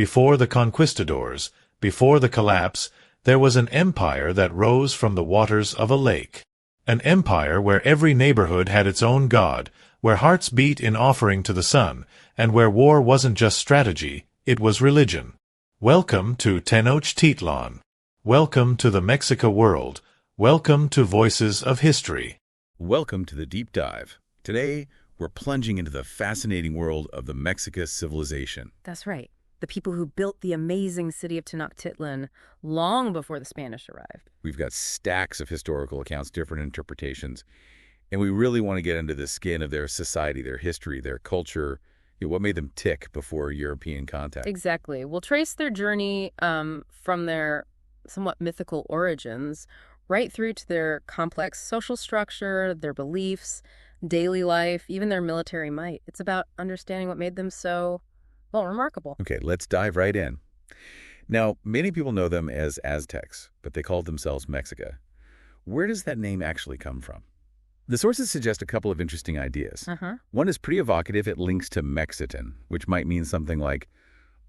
before the conquistadors, before the collapse, there was an empire that rose from the waters of a lake. An empire where every neighborhood had its own god, where hearts beat in offering to the sun, and where war wasn't just strategy, it was religion. Welcome to Tenochtitlan. Welcome to the Mexica world. Welcome to Voices of History. Welcome to the Deep Dive. Today, we're plunging into the fascinating world of the Mexica civilization. That's right. The people who built the amazing city of Tenochtitlan long before the Spanish arrived. We've got stacks of historical accounts, different interpretations, and we really want to get into the skin of their society, their history, their culture, what made them tick before European contact. Exactly. We'll trace their journey from their somewhat mythical origins right through to their complex social structure, their beliefs, daily life, even their military might. It's about understanding what made them so, well, remarkable. Okay, let's dive right in. Now, many people know them as Aztecs, but they called themselves Mexica. Where does that name actually come from? The sources suggest a couple of interesting ideas. One is pretty evocative. It links to Mexican, which might mean something like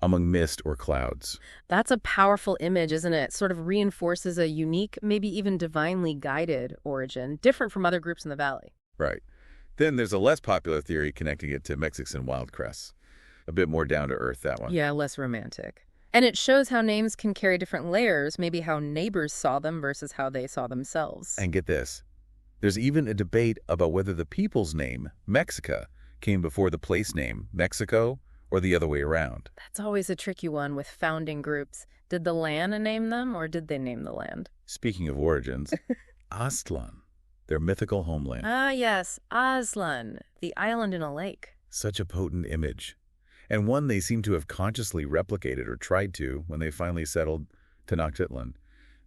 among mist or clouds. That's a powerful image, isn't it? Sort of reinforces a unique, maybe even divinely guided origin, different from other groups in the valley. Right. Then there's a less popular theory connecting it to Mexican wild crests. A bit more down-to-earth, that one. Yeah, less romantic. And it shows how names can carry different layers, maybe how neighbors saw them versus how they saw themselves. And get this. There's even a debate about whether the people's name, Mexica, came before the place name, Mexico, or the other way around. That's always a tricky one with founding groups. Did the land name them, or did they name the land? Speaking of origins, Aztlan, their mythical homeland. Ah, yes, Aztlan, the island in a lake. Such a potent image, and one they seem to have consciously replicated or tried to when they finally settled Tenochtitlan.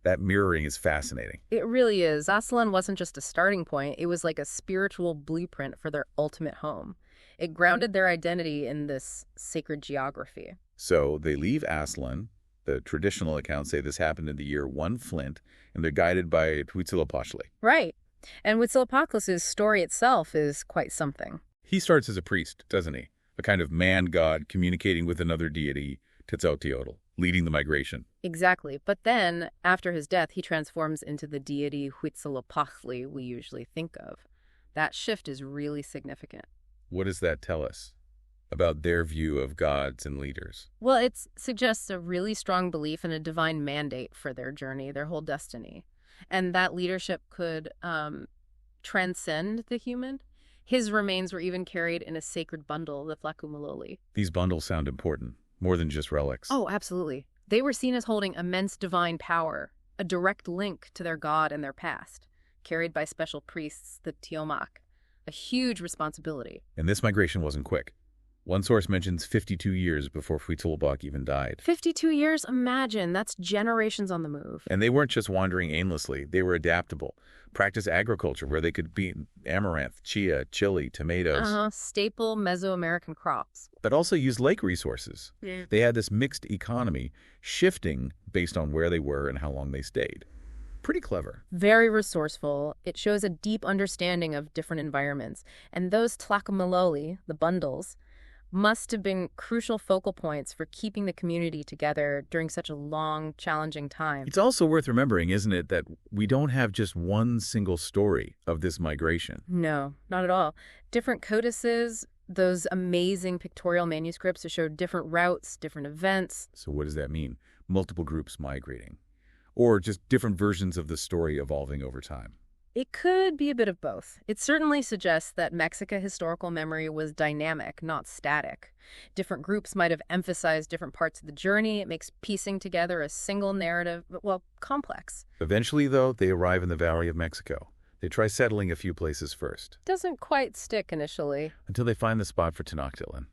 That mirroring is fascinating. It really is. Aztlan wasn't just a starting point. It was like a spiritual blueprint for their ultimate home. It grounded their identity in this sacred geography. So they leave Aztlan. The traditional accounts say this happened in the year 1 Flint, and they're guided by Huitzilopochtli. Right. And Huitzilopochtli's story itself is quite something. He starts as a priest, doesn't he? A kind of man-god communicating with another deity, Tetzalcoatl, leading the migration. Exactly. But then, after his death, he transforms into the deity Huitzilopochtli we usually think of. That shift is really significant. What does that tell us about their view of gods and leaders? Well, it suggests a really strong belief in a divine mandate for their journey, their whole destiny. And that leadership could transcend the human. His remains were even carried in a sacred bundle, the Tlacumaloli. These bundles sound important, more than just relics. Oh, absolutely. They were seen as holding immense divine power, a direct link to their god and their past, carried by special priests, the Tiomac. A huge responsibility. And this migration wasn't quick. One source mentions 52 years before Huitzilopochtli even died. 52 years? Imagine. That's generations on the move. And they weren't just wandering aimlessly. They were adaptable. Practice agriculture where they could be amaranth, chia, chili, tomatoes. Staple Mesoamerican crops. But also use lake resources. Yeah. They had this mixed economy, shifting based on where they were and how long they stayed. Pretty clever. Very resourceful. It shows a deep understanding of different environments. And those Tlacumaloli, the bundles, must have been crucial focal points for keeping the community together during such a long, challenging time. It's also worth remembering, isn't it, that we don't have just one single story of this migration. No, not at all. Different codices, those amazing pictorial manuscripts that show different routes, different events. So what does that mean? Multiple groups migrating. Or just different versions of the story evolving over time? It could be a bit of both. It certainly suggests that Mexica historical memory was dynamic, not static. Different groups might have emphasized different parts of the journey. It makes piecing together a single narrative, well, complex. Eventually, though, they arrive in the Valley of Mexico. They try settling a few places first. Doesn't quite stick initially. Until they find the spot for Tenochtitlan.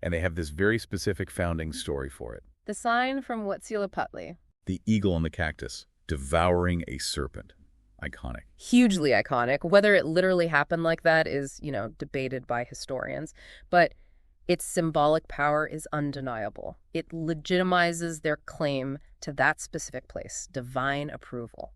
And they have this very specific founding story for it. The sign from Huitzilopochtli. The eagle on the cactus, devouring a serpent. Iconic. Hugely iconic. Whether it literally happened like that is, debated by historians. But its symbolic power is undeniable. It legitimizes their claim to that specific place, divine approval.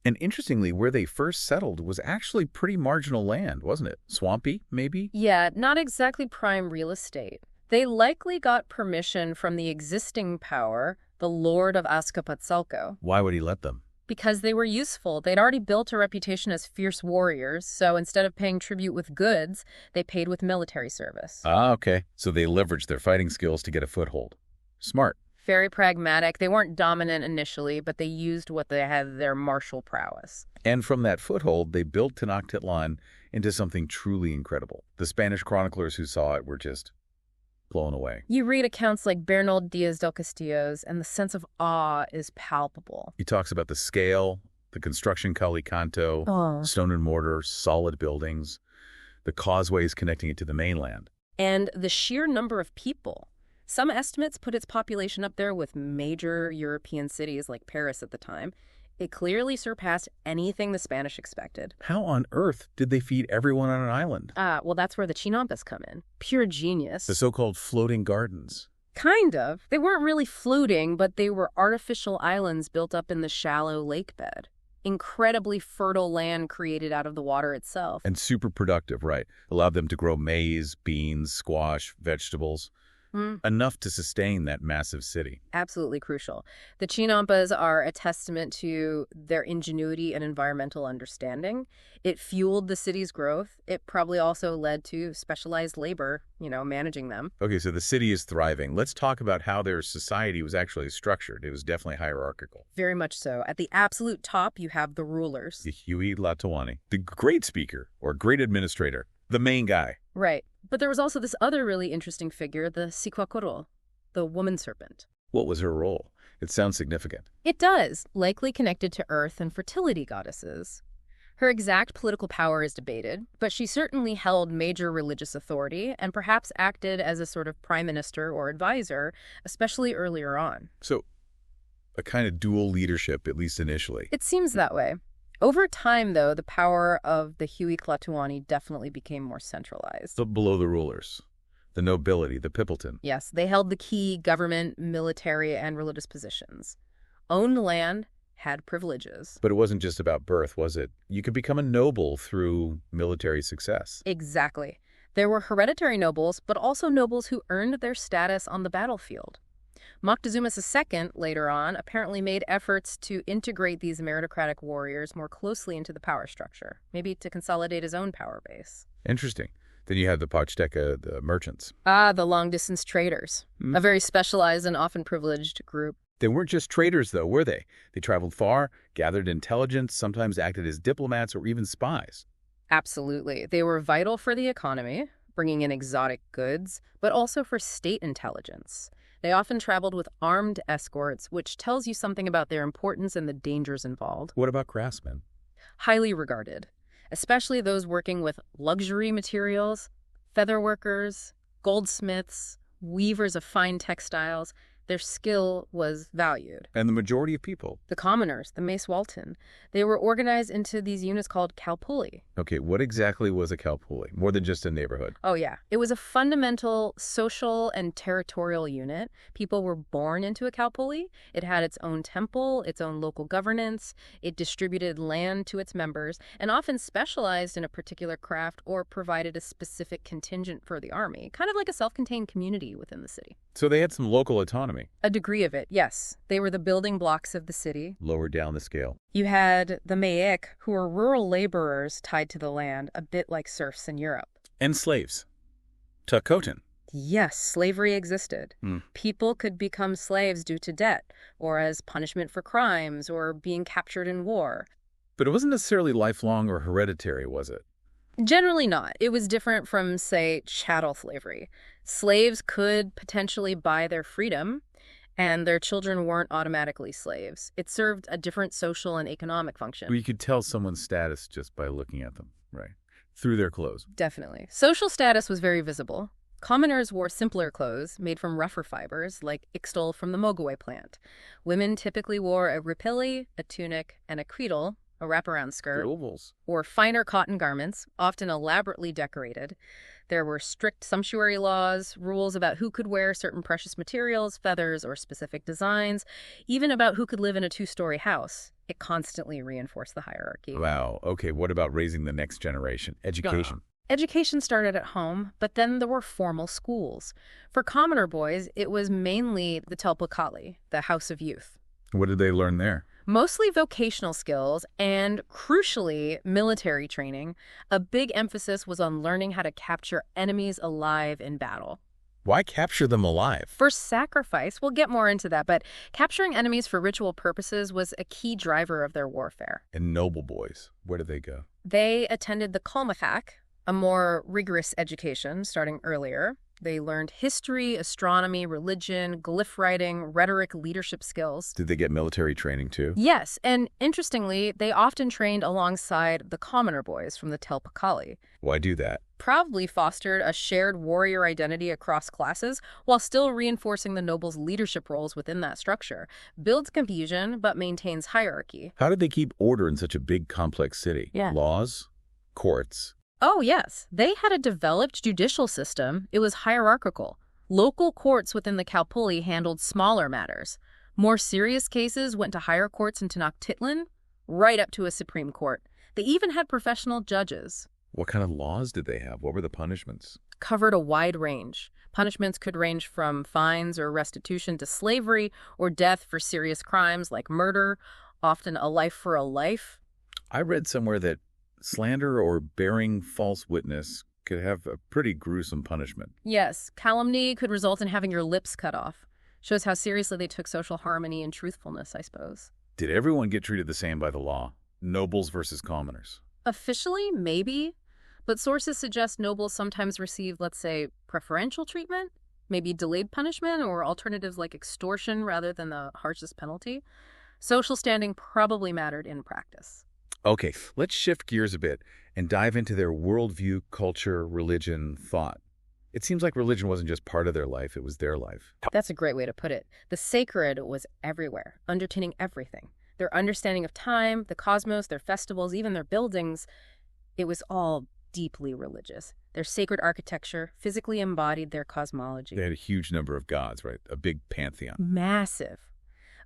And interestingly, where they first settled was actually pretty marginal land, wasn't it? Swampy, maybe? Yeah, not exactly prime real estate. They likely got permission from the existing power, the Lord of Azcapotzalco. Why would he let them? Because they were useful. They'd already built a reputation as fierce warriors, so instead of paying tribute with goods, they paid with military service. Ah, okay. So they leveraged their fighting skills to get a foothold. Smart. Very pragmatic. They weren't dominant initially, but they used what they had, their martial prowess. And from that foothold, they built Tenochtitlan into something truly incredible. The Spanish chroniclers who saw it were just blown away. You read accounts like Bernal Diaz del Castillo's, and the sense of awe is palpable. He talks about the scale, the construction calicanto, stone and mortar, solid buildings, the causeways connecting it to the mainland. And the sheer number of people. Some estimates put its population up there with major European cities like Paris at the time. It clearly surpassed anything the Spanish expected. How on earth did they feed everyone on an island? Well, that's where the chinampas come in. Pure genius. The so-called floating gardens. Kind of. They weren't really floating, but they were artificial islands built up in the shallow lake bed. Incredibly fertile land created out of the water itself. And super productive, right? Allowed them to grow maize, beans, squash, vegetables. Enough to sustain that massive city. Absolutely crucial. The chinampas are a testament to their ingenuity and environmental understanding. It fueled the city's growth. It probably also led to specialized labor, managing them. Okay, so the city is thriving. Let's talk about how their society was actually structured. It was definitely hierarchical. Very much so. At the absolute top, you have the rulers. The Huey Tlatoani, the great speaker or great administrator, the main guy. Right. But there was also this other really interesting figure, the Cihuacoro, the woman serpent. What was her role? It sounds significant. It does, likely connected to earth and fertility goddesses. Her exact political power is debated, but she certainly held major religious authority and perhaps acted as a sort of prime minister or advisor, especially earlier on. So, a kind of dual leadership, at least initially. It seems that way. Over time, though, the power of the Huey Tlatoani definitely became more centralized. So below the rulers, the nobility, the Pippleton. Yes, they held the key government, military, and religious positions. Owned land, had privileges. But it wasn't just about birth, was it? You could become a noble through military success. Exactly. There were hereditary nobles, but also nobles who earned their status on the battlefield. Moctezuma II, later on, apparently made efforts to integrate these meritocratic warriors more closely into the power structure, maybe to consolidate his own power base. Interesting. Then you have the Azteca, the merchants. The long-distance traders, a very specialized and often privileged group. They weren't just traders, though, were they? They traveled far, gathered intelligence, sometimes acted as diplomats or even spies. Absolutely. They were vital for the economy, bringing in exotic goods, but also for state intelligence. They often traveled with armed escorts, which tells you something about their importance and the dangers involved. What about craftsmen? Highly regarded, especially those working with luxury materials, feather workers, goldsmiths, weavers of fine textiles. Their skill was valued. And the majority of people? The commoners, the Mace Walton. They were organized into these units called Calpulli. Okay, what exactly was a Calpulli? More than just a neighborhood. Oh, yeah. It was a fundamental social and territorial unit. People were born into a Calpulli. It had its own temple, its own local governance. It distributed land to its members and often specialized in a particular craft or provided a specific contingent for the army, kind of like a self-contained community within the city. So they had some local autonomy. A degree of it, yes. They were the building blocks of the city. Lower down the scale. You had the Maek, who were rural laborers tied to the land, a bit like serfs in Europe. And slaves. Takotan. Yes, slavery existed. People could become slaves due to debt, or as punishment for crimes, or being captured in war. But it wasn't necessarily lifelong or hereditary, was it? Generally not. It was different from, say, chattel slavery. Slaves could potentially buy their freedom, and their children weren't automatically slaves. It served a different social and economic function. Well, you could tell someone's status just by looking at them, right? Through their clothes. Definitely. Social status was very visible. Commoners wore simpler clothes made from rougher fibers, like ixtal from the mogué plant. Women typically wore a ripilli, a tunic, and a creedle, a wraparound skirt, or finer cotton garments, often elaborately decorated. There were strict sumptuary laws, rules about who could wear certain precious materials, feathers, or specific designs, even about who could live in a two-story house. It constantly reinforced the hierarchy. Wow. Okay, what about raising the next generation? Education. Education started at home, but then there were formal schools. For commoner boys, it was mainly the Telpakali, the House of Youth. What did they learn there? Mostly vocational skills and, crucially, military training. A big emphasis was on learning how to capture enemies alive in battle. Why capture them alive? For sacrifice, we'll get more into that, but capturing enemies for ritual purposes was a key driver of their warfare. And noble boys, where did they go? They attended the Kolmachak, a more rigorous education starting earlier. They learned history, astronomy, religion, glyph writing, rhetoric, leadership skills. Did they get military training too? Yes, and interestingly, they often trained alongside the commoner boys from the Telpakali. Why do that? Probably fostered a shared warrior identity across classes while still reinforcing the nobles' leadership roles within that structure. Builds confusion, but maintains hierarchy. How did they keep order in such a big, complex city? Yeah. Laws? Courts? Oh, yes. They had a developed judicial system. It was hierarchical. Local courts within the Kalpuli handled smaller matters. More serious cases went to higher courts in Tenochtitlan, right up to a Supreme Court. They even had professional judges. What kind of laws did they have? What were the punishments? Covered a wide range. Punishments could range from fines or restitution to slavery or death for serious crimes like murder, often a life for a life. I read somewhere that slander or bearing false witness could have a pretty gruesome punishment. Yes, calumny could result in having your lips cut off. Shows how seriously they took social harmony and truthfulness, I suppose. Did everyone get treated the same by the law? Nobles versus commoners? Officially, maybe. But sources suggest nobles sometimes received, let's say, preferential treatment, maybe delayed punishment or alternatives like extortion rather than the harshest penalty. Social standing probably mattered in practice. Okay, let's shift gears a bit and dive into their worldview, culture, religion, thought. It seems like religion wasn't just part of their life, it was their life. That's a great way to put it. The sacred was everywhere, underpinning everything. Their understanding of time, the cosmos, their festivals, even their buildings, it was all deeply religious. Their sacred architecture physically embodied their cosmology. They had a huge number of gods, right? A big pantheon. Massive.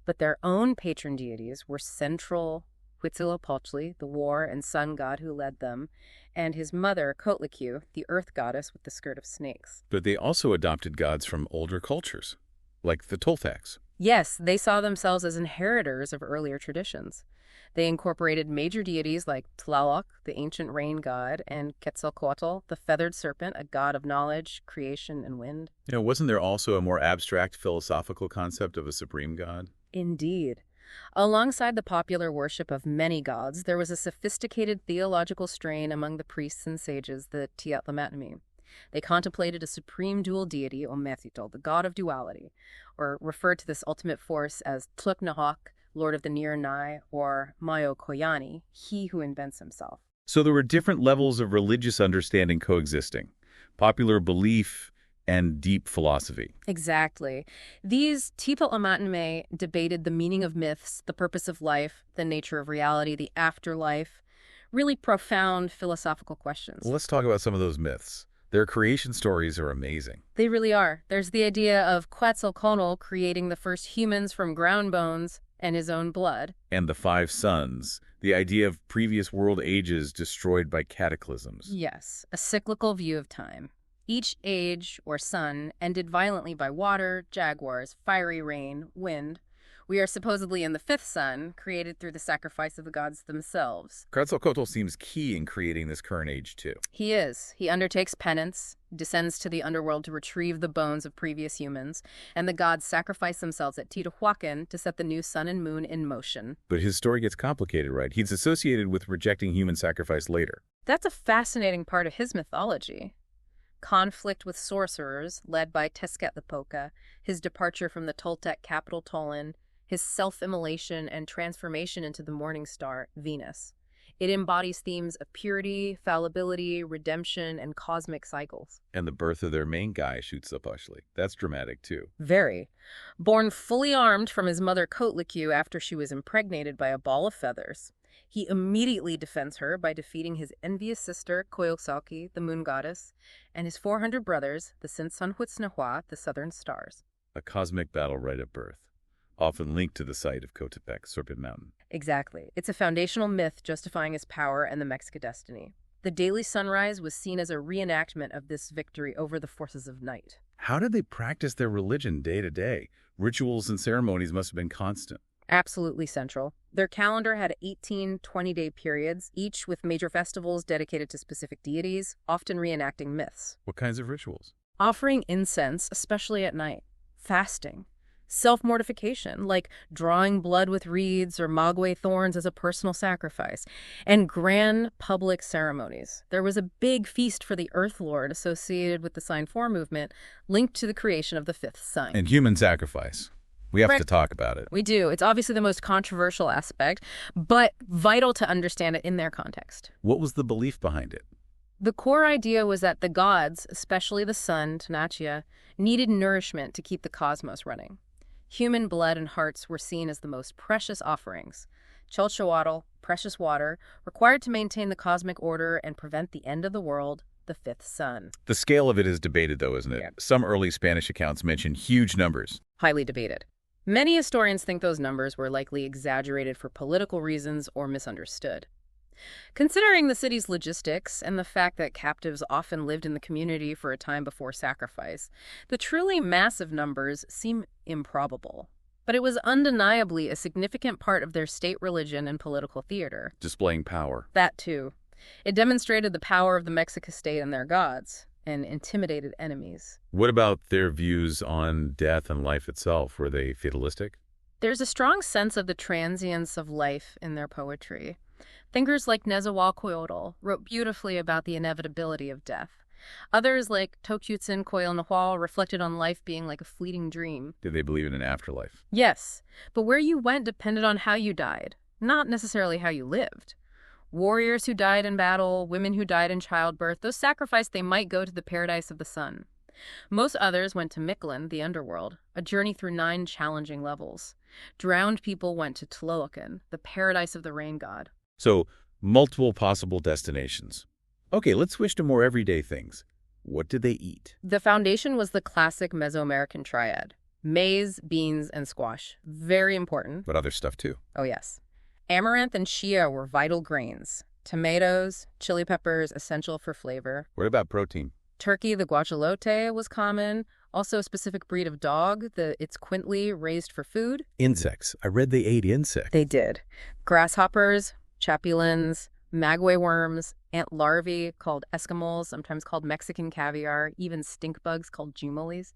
But their own patron deities were central. Huitzilopochtli, the war and sun god who led them, and his mother, Kotlikue, the earth goddess with the skirt of snakes. But they also adopted gods from older cultures, like the Toltecs. Yes, they saw themselves as inheritors of earlier traditions. They incorporated major deities like Tlaloc, the ancient rain god, and Quetzalcoatl, the feathered serpent, a god of knowledge, creation, and wind. Wasn't there also a more abstract philosophical concept of a supreme god? Indeed. Alongside the popular worship of many gods, there was a sophisticated theological strain among the priests and sages, the Tiatlamatami. They contemplated a supreme dual deity, Ometitl, the god of duality, or referred to this ultimate force as Tluk-Nahak, Lord of the Near and Nigh, or Mayo Koyani, he who invents himself. So there were different levels of religious understanding coexisting. Popular belief and deep philosophy. Exactly. These Tiatlamatame debated the meaning of myths, the purpose of life, the nature of reality, the afterlife. Really profound philosophical questions. Well, let's talk about some of those myths. Their creation stories are amazing. They really are. There's the idea of Quetzalcoatl creating the first humans from ground bones and his own blood. And the 5 suns, the idea of previous world ages destroyed by cataclysms. Yes, a cyclical view of time. Each age, or sun, ended violently by water, jaguars, fiery rain, wind. We are supposedly in the 5th sun, created through the sacrifice of the gods themselves. Quetzalcoatl seems key in creating this current age, too. He is. He undertakes penance, descends to the underworld to retrieve the bones of previous humans, and the gods sacrifice themselves at Teotihuacan to set the new sun and moon in motion. But his story gets complicated, right? He's associated with rejecting human sacrifice later. That's a fascinating part of his mythology. Conflict with sorcerers, led by Tezcatlipoca, his departure from the Toltec capital Tolan, his self-immolation and transformation into the morning star, Venus. It embodies themes of purity, fallibility, redemption, and cosmic cycles. And the birth of their main guy, Huitzilopochtli. That's dramatic, too. Very. Born fully armed from his mother Kotlikue after she was impregnated by a ball of feathers. He immediately defends her by defeating his envious sister, Coyolxauhqui, the moon goddess, and his 400 brothers, the Tzintzunhuitznahua, the southern stars. A cosmic battle right at birth, often linked to the site of Coatepec, Serpent Mountain. Exactly. It's a foundational myth justifying his power and the Mexica destiny. The daily sunrise was seen as a reenactment of this victory over the forces of night. How did they practice their religion day to day? Rituals and ceremonies must have been constant. Absolutely central. Their calendar had 18 20-day periods, each with major festivals dedicated to specific deities, often reenacting myths. What kinds of rituals? Offering incense, especially at night. Fasting. Self-mortification, like drawing blood with reeds or maguey thorns as a personal sacrifice. And grand public ceremonies. There was a big feast for the Earth Lord associated with the Sign 4 movement, linked to the creation of the fifth sign. And human sacrifice. We have to talk about it. We do. It's obviously the most controversial aspect, but vital to understand it in their context. What was the belief behind it? The core idea was that the gods, especially the sun, Tenochtitlan, needed nourishment to keep the cosmos running. Human blood and hearts were seen as the most precious offerings. Cholchoatl, precious water, required to maintain the cosmic order and prevent the end of the world, the fifth sun. The scale of it is debated, though, isn't it? Yeah. Some early Spanish accounts mention huge numbers. Highly debated. Many historians think those numbers were likely exaggerated for political reasons or misunderstood. Considering the city's logistics and the fact that captives often lived in the community for a time before sacrifice, the truly massive numbers seem improbable. But it was undeniably a significant part of their state religion and political theater. Displaying power. That, too. It demonstrated the power of the Mexica state and their gods, and intimidated enemies. What about their views on death and life itself? Were they fatalistic? There's a strong sense of the transience of life in their poetry. Thinkers like Nezahualcóyotl wrote beautifully about the inevitability of death. Others, like Tochuitzin-Coyolnahuac, reflected on life being like a fleeting dream. Did they believe in an afterlife? Yes, but where you went depended on how you died, not necessarily how you lived. Warriors who died in battle, women who died in childbirth, those sacrificed they might go to the paradise of the sun. Most others went to Mictlan, the underworld, a journey through 9 challenging levels. Drowned people went to Tloacan, the paradise of the rain god. So, multiple possible destinations. Okay, let's switch to more everyday things. What did they eat? The foundation was the classic Mesoamerican triad. Maize, beans, and squash. Very important. But other stuff too. Oh, yes. Amaranth and chia were vital grains. Tomatoes, chili peppers, essential for flavor. What about protein? Turkey, the guajolote, was common. Also a specific breed of dog, the Itzcuintli, raised for food. Insects. I read they ate insects. They did. Grasshoppers, chapulins, maguey worms, ant larvae called Eskimos, sometimes called Mexican caviar, even stink bugs called jumoles.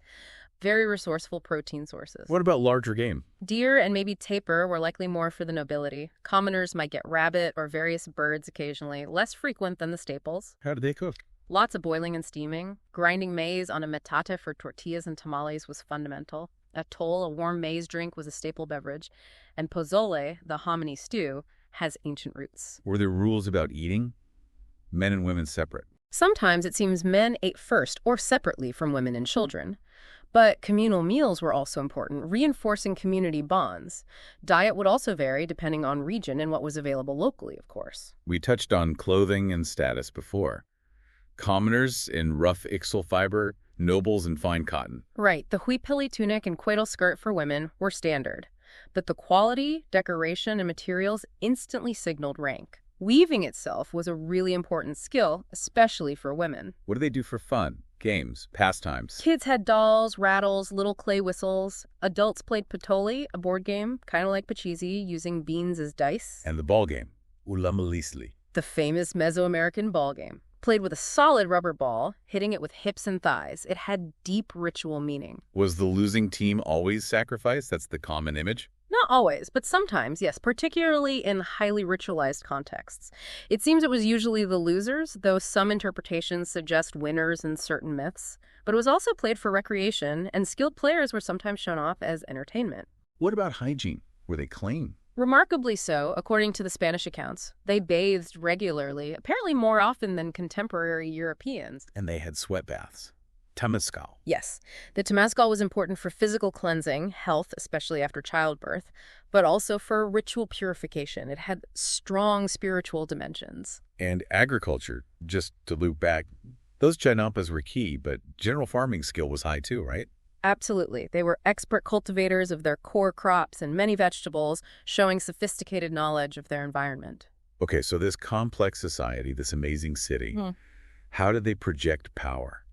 Very resourceful protein sources. What about larger game? Deer and maybe tapir were likely more for the nobility. Commoners might get rabbit or various birds occasionally, less frequent than the staples. How did they cook? Lots of boiling and steaming. Grinding maize on a metate for tortillas and tamales was fundamental. Atole, a warm maize drink, was a staple beverage. And pozole, the hominy stew, has ancient roots. Were there rules about eating? Men and women separate? Sometimes it seems men ate first or separately from women and children. But communal meals were also important, reinforcing community bonds. Diet would also vary depending on region and what was available locally, of course. We touched on clothing and status before. Commoners in rough ixal fiber, nobles in fine cotton. Right, the huipili tunic and cuetal skirt for women were standard. But the quality, decoration, and materials instantly signaled rank. Weaving itself was a really important skill, especially for women. What do they do for fun? Games, pastimes? Kids had dolls, rattles, little clay whistles. Adults played patoli, a board game, kind of like pachisi, using beans as dice. And the ball game, ulamalisli. The famous Mesoamerican ball game. Played with a solid rubber ball, hitting it with hips and thighs. It had deep ritual meaning. Was the losing team always sacrificed? That's the common image? Not always, but sometimes, yes, particularly in highly ritualized contexts. It seems it was usually the losers, though some interpretations suggest winners in certain myths. But it was also played for recreation, and skilled players were sometimes shown off as entertainment. What about hygiene? Were they clean? Remarkably so, according to the Spanish accounts. They bathed regularly, apparently more often than contemporary Europeans. And they had sweat baths. Temazcal. Yes, the temazcal was important for physical cleansing, health, especially after childbirth, but also for ritual purification. It had strong spiritual dimensions. And agriculture, just to loop back, those chinampas were key, but general farming skill was high too, right? Absolutely. They were expert cultivators of their core crops and many vegetables, showing sophisticated knowledge of their environment. Okay, so this complex society, this amazing city, how did they project power?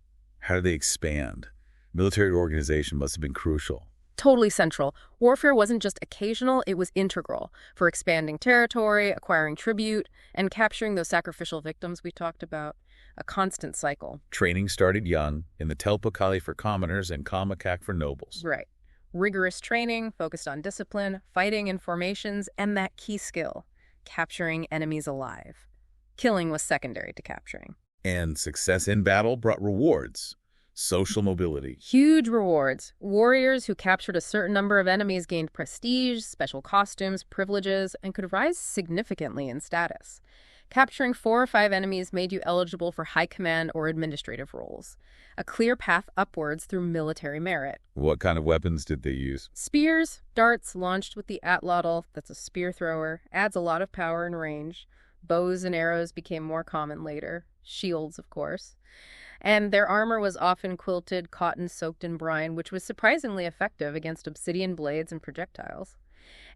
How did they expand? Military organization must have been crucial. Totally central. Warfare wasn't just occasional, it was integral for expanding territory, acquiring tribute, and capturing those sacrificial victims we talked about. A constant cycle. Training started young, in the Telpokali for commoners and Kamakak for nobles. Right. Rigorous training, focused on discipline, fighting in formations, and that key skill, capturing enemies alive. Killing was secondary to capturing. And success in battle brought rewards. Social mobility. Huge rewards. Warriors who captured a certain number of enemies gained prestige, special costumes, privileges, and could rise significantly in status. Capturing 4 or 5 enemies made you eligible for high command or administrative roles. A clear path upwards through military merit. What kind of weapons did they use? Spears, darts launched with the atlatl, that's a spear thrower, adds a lot of power and range. Bows and arrows became more common later. Shields, of course. And their armor was often quilted, cotton soaked in brine, which was surprisingly effective against obsidian blades and projectiles.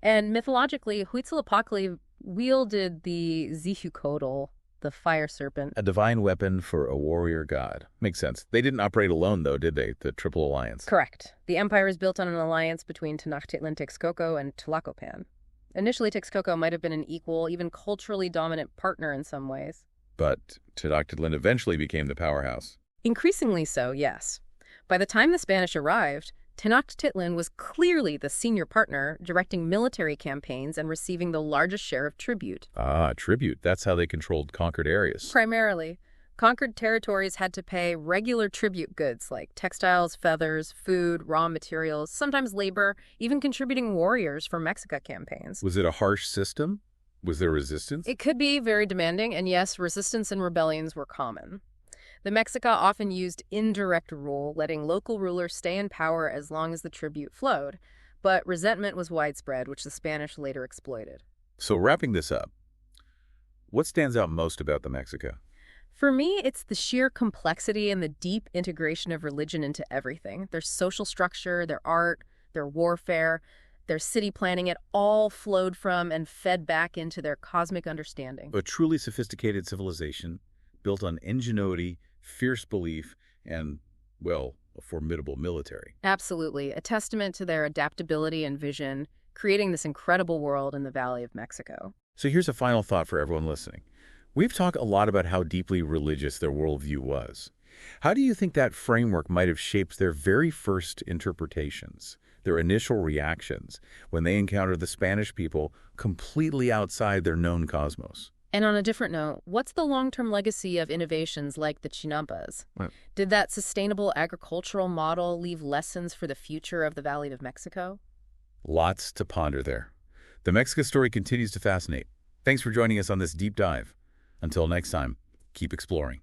And mythologically, Huitzilopochtli wielded the Zihukodl, the fire serpent. A divine weapon for a warrior god. Makes sense. They didn't operate alone, though, did they? The Triple Alliance. Correct. The empire is built on an alliance between Tenochtitlan Texcoco and Tlacopan. Initially, Texcoco might have been an equal, even culturally dominant partner in some ways. But Tenochtitlan eventually became the powerhouse. Increasingly so, yes. By the time the Spanish arrived, Tenochtitlan was clearly the senior partner, directing military campaigns and receiving the largest share of tribute. Ah, tribute. That's how they controlled conquered areas. Primarily, conquered territories had to pay regular tribute goods like textiles, feathers, food, raw materials, sometimes labor, even contributing warriors for Mexica campaigns. Was it a harsh system? Was there resistance? It could be very demanding, and yes, resistance and rebellions were common. The Mexica often used indirect rule, letting local rulers stay in power as long as the tribute flowed. But resentment was widespread, which the Spanish later exploited. So wrapping this up, what stands out most about the Mexica? For me, it's the sheer complexity and the deep integration of religion into everything. Their social structure, their art, their warfare, their city planning, it all flowed from and fed back into their cosmic understanding. A truly sophisticated civilization built on ingenuity, fierce belief, and, well, a formidable military. Absolutely. A testament to their adaptability and vision, creating this incredible world in the Valley of Mexico. So here's a final thought for everyone listening. We've talked a lot about how deeply religious their worldview was. How do you think that framework might have shaped their very first interpretations, their initial reactions, when they encountered the Spanish people completely outside their known cosmos? And on a different note, what's the long-term legacy of innovations like the chinampas? Right. Did that sustainable agricultural model leave lessons for the future of the Valley of Mexico? Lots to ponder there. The Mexica story continues to fascinate. Thanks for joining us on this deep dive. Until next time, keep exploring.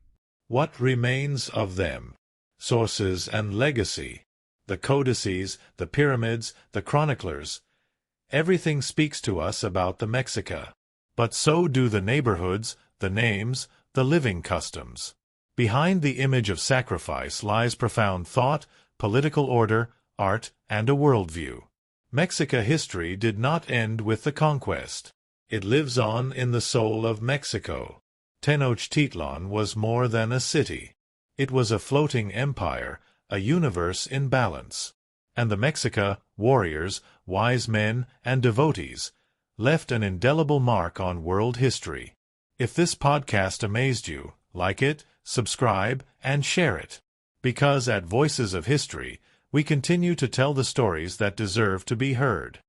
What remains of them? Sources and legacy. The codices, the pyramids, the chroniclers. Everything speaks to us about the Mexica. But so do the neighborhoods, the names, the living customs. Behind the image of sacrifice lies profound thought, political order, art, and a worldview. Mexica history did not end with the conquest. It lives on in the soul of Mexico. Tenochtitlan was more than a city. It was a floating empire, a universe in balance. And the Mexica, warriors, wise men, and devotees, left an indelible mark on world history. If this podcast amazed you, like it, subscribe, and share it. Because at Voices of History, we continue to tell the stories that deserve to be heard.